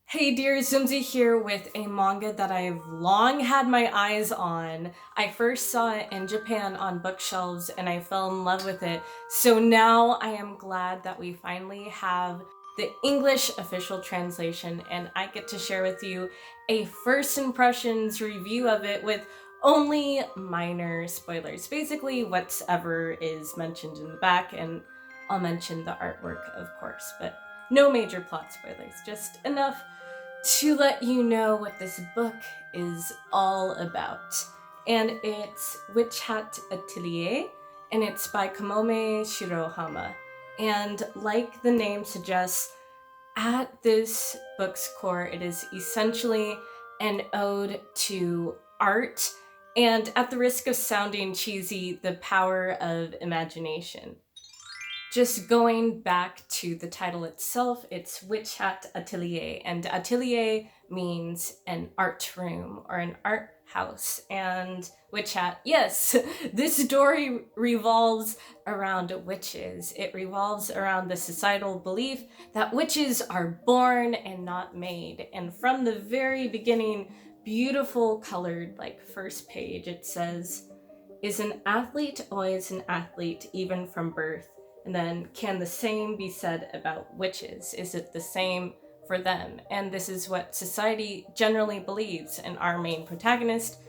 Hey dear, Zumzi here with a manga that I've long had my eyes on. I first saw it in Japan on bookshelves and I fell in love with it. So now I am glad that we finally have the English official translation and I get to share with you a first impressions review of it with only minor spoilers. Basically, whatever is mentioned in the back, and I'll mention the artwork, of course, but no major plot spoilers, just enough to let you know what this book is all about. And it's Witch Hat Atelier, and it's by Kamome Shirohama. And like the name suggests, at this book's core, it is essentially an ode to art, and at the risk of sounding cheesy, the power of imagination. Just going back to the title itself, it's Witch Hat Atelier, and atelier means an art room or an art house. And Witch Hat, yes, this story revolves around witches. It revolves around the societal belief that witches are born and not made. And from the very beginning, beautiful colored, like first page, it says, "Is an athlete always an athlete, even from birth? And then, can the same be said about witches? Is it the same for them?" And this is what society generally believes. And our main protagonist,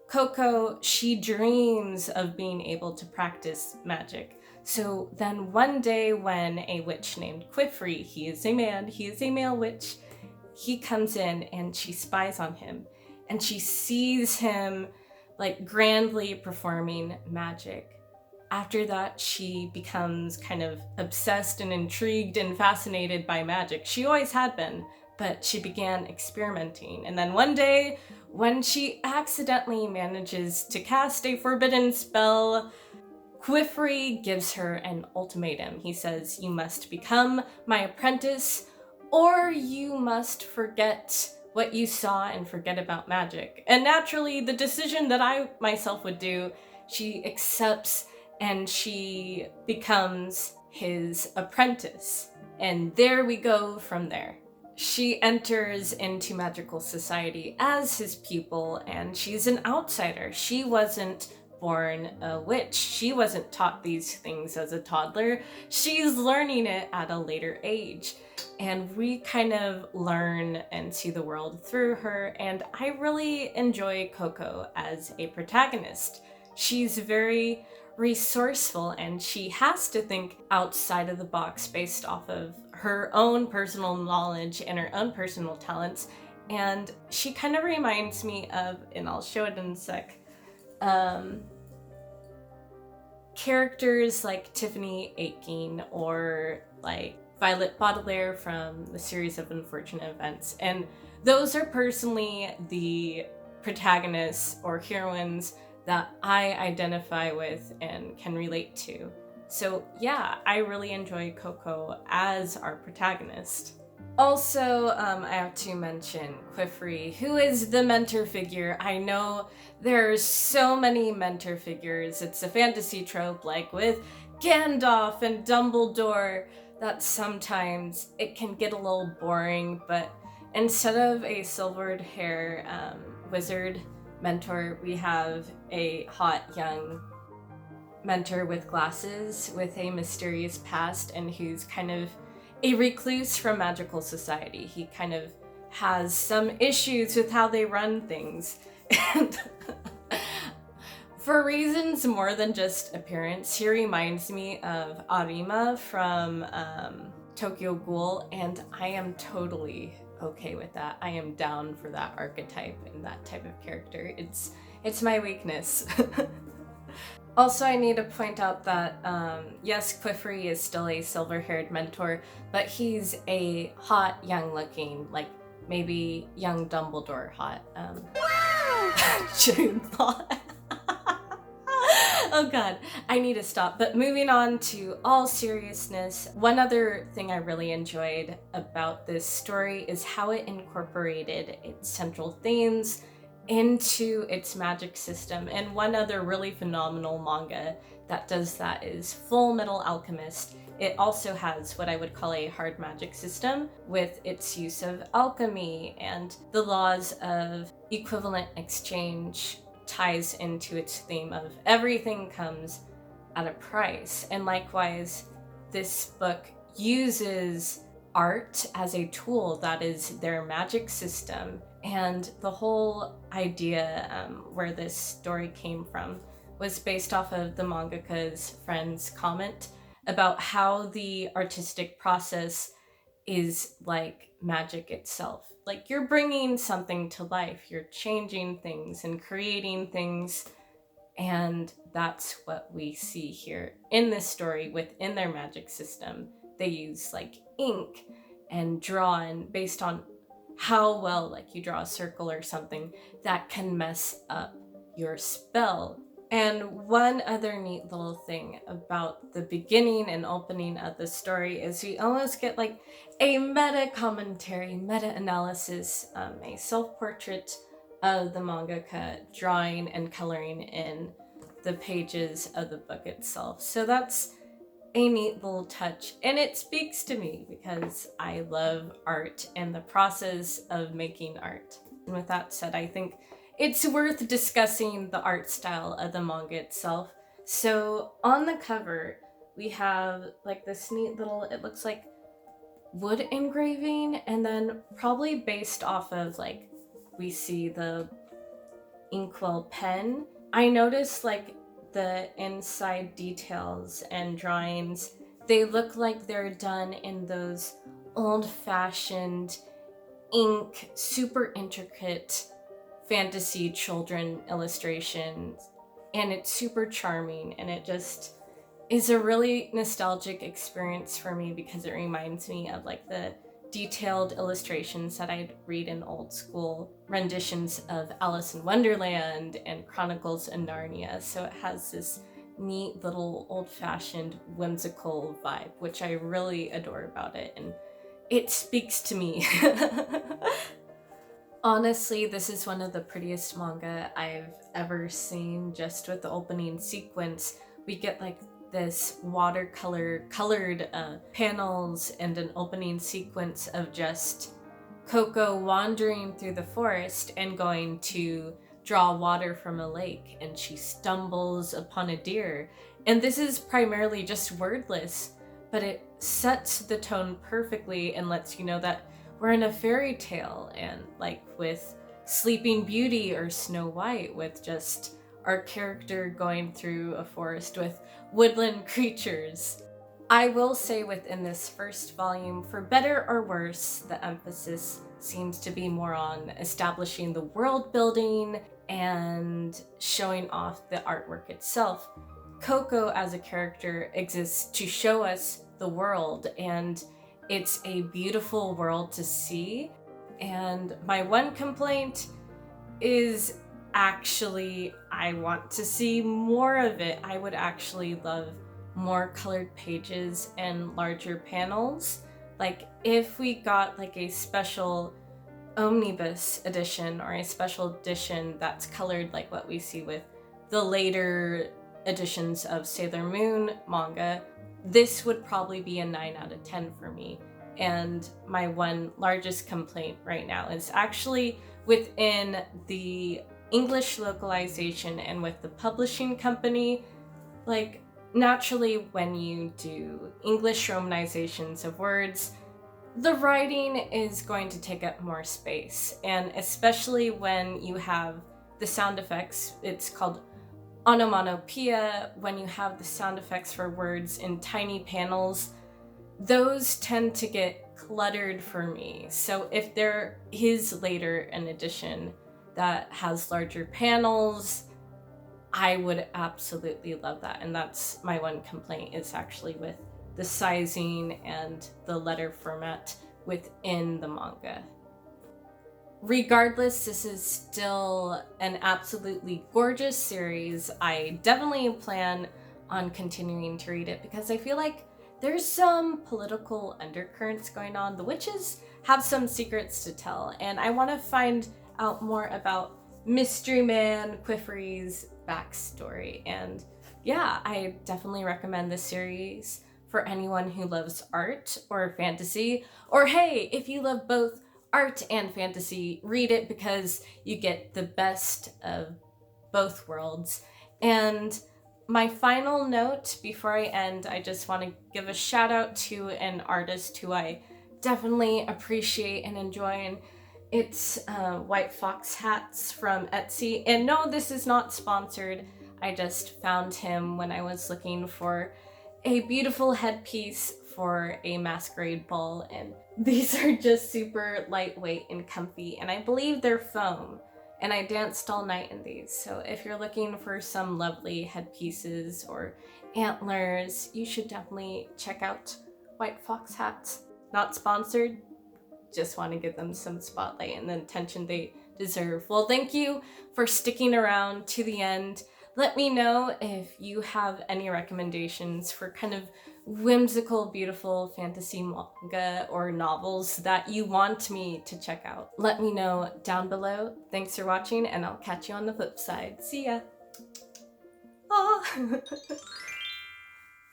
Coco, she dreams of being able to practice magic. So then one day when a witch named Qifrey, he is a man, he is a male witch, he comes in and she spies on him. And she sees him like grandly performing magic. After that, she becomes kind of obsessed and intrigued and fascinated by magic. She always had been, but she began experimenting. And then one day, when she accidentally manages to cast a forbidden spell, Qifrey gives her an ultimatum. He says, "You must become my apprentice, or you must forget what you saw and forget about magic." And naturally, the decision that I myself would do, she accepts and she becomes his apprentice. And there we go from there. She enters into magical society as his pupil, and she's an outsider. She wasn't born a witch. She wasn't taught these things as a toddler. She's learning it at a later age. And we kind of learn and see the world through her, and I really enjoy Coco as a protagonist. She's very resourceful and she has to think outside of the box based off of her own personal knowledge and her own personal talents. And she kind of reminds me of, and I'll show it in a sec, characters like Tiffany Aching or like Violet Baudelaire from the series of Unfortunate Events. And those are personally the protagonists or heroines that I identify with and can relate to. So yeah, I really enjoy Coco as our protagonist. Also, I have to mention Qifrey, who is the mentor figure. I know there's so many mentor figures. It's a fantasy trope, like with Gandalf and Dumbledore, that sometimes it can get a little boring, but instead of a silvered hair wizard mentor, we have a hot young mentor with glasses with a mysterious past and who's kind of a recluse from magical society. He kind of has some issues with how they run things. And for reasons more than just appearance, he reminds me of Arima from Tokyo Ghoul, and I am totally okay with that. I am down for that archetype and that type of character. It's my weakness. Also, I need to point out that yes, Qifrey is still a silver-haired mentor, but he's a hot, young-looking, like maybe young Dumbledore hot. Jude Law. Oh god, I need to stop. But moving on to all seriousness, one other thing I really enjoyed about this story is how it incorporated its central themes into its magic system. And one other really phenomenal manga that does that is Full Metal Alchemist. It also has what I would call a hard magic system with its use of alchemy, and the laws of equivalent exchange ties into its theme of everything comes at a price. And likewise, this book uses art as a tool that is their magic system. And the whole idea where this story came from was based off of the mangaka's friend's comment about how the artistic process is like magic itself. Like, you're bringing something to life, you're changing things and creating things. And that's what we see here in this story within their magic system. They use like ink and draw, and based on how well like you draw a circle or something, that can mess up your spell. And one other neat little thing about the beginning and opening of the story is we almost get like a meta commentary, meta analysis, a self-portrait of the mangaka drawing and coloring in the pages of the book itself. So that's a neat little touch, and it speaks to me because I love art and the process of making art. And with that said, I think it's worth discussing the art style of the manga itself. So on the cover, we have like this neat little, it looks like wood engraving, and then probably based off of like, we see the inkwell pen. I noticed like the inside details and drawings, they look like they're done in those old-fashioned ink, super intricate fantasy children illustrations, and it's super charming, and it just is a really nostalgic experience for me because it reminds me of like the detailed illustrations that I'd read in old school renditions of Alice in Wonderland and Chronicles of Narnia. So it has this neat little old-fashioned whimsical vibe, which I really adore about it, and it speaks to me. Honestly, this is one of the prettiest manga I've ever seen. Just with the opening sequence, we get like this watercolor colored panels and an opening sequence of just Coco wandering through the forest and going to draw water from a lake, and she stumbles upon a deer. And this is primarily just wordless, but it sets the tone perfectly and lets you know that we're in a fairy tale, and like with Sleeping Beauty or Snow White, with just our character going through a forest with woodland creatures. I will say within this first volume, for better or worse, the emphasis seems to be more on establishing the world building and showing off the artwork itself. Coco as a character exists to show us the world, and it's a beautiful world to see. And my one complaint is actually, I want to see more of it. I would actually love more colored pages and larger panels. Like if we got like a special omnibus edition or a special edition that's colored like what we see with the later editions of Sailor Moon manga, this would probably be a 9 out of 10 for me. And my one largest complaint right now is actually within the English localization and with the publishing company. Like, naturally when you do English romanizations of words, the writing is going to take up more space, and especially when you have the sound effects, it's called onomatopoeia, when you have the sound effects for words in tiny panels, those tend to get cluttered for me. So if there is later an edition that has larger panels, I would absolutely love that. And that's my one complaint, is actually with the sizing and the letter format within the manga. Regardless, this is still an absolutely gorgeous series. I definitely plan on continuing to read it because I feel like there's some political undercurrents going on. The witches have some secrets to tell, and I want to find out more about mystery man Qifrey's backstory. And yeah, I definitely recommend this series for anyone who loves art or fantasy. Or hey, if you love both art and fantasy, read it because you get the best of both worlds. And my final note before I end, I just want to give a shout out to an artist who I definitely appreciate and enjoy. And it's White Fox Hats from Etsy. And no, this is not sponsored. I just found him when I was looking for a beautiful headpiece for a masquerade ball. And these are just super lightweight and comfy. And I believe they're foam. And I danced all night in these. So if you're looking for some lovely headpieces or antlers, you should definitely check out White Fox Hats. Not sponsored, just want to give them some spotlight and the attention they deserve. Well, thank you for sticking around to the end. Let me know if you have any recommendations for kind of whimsical, beautiful fantasy manga or novels that you want me to check out. Let me know down below. Thanks for watching, and I'll catch you on the flip side. See ya! Ah.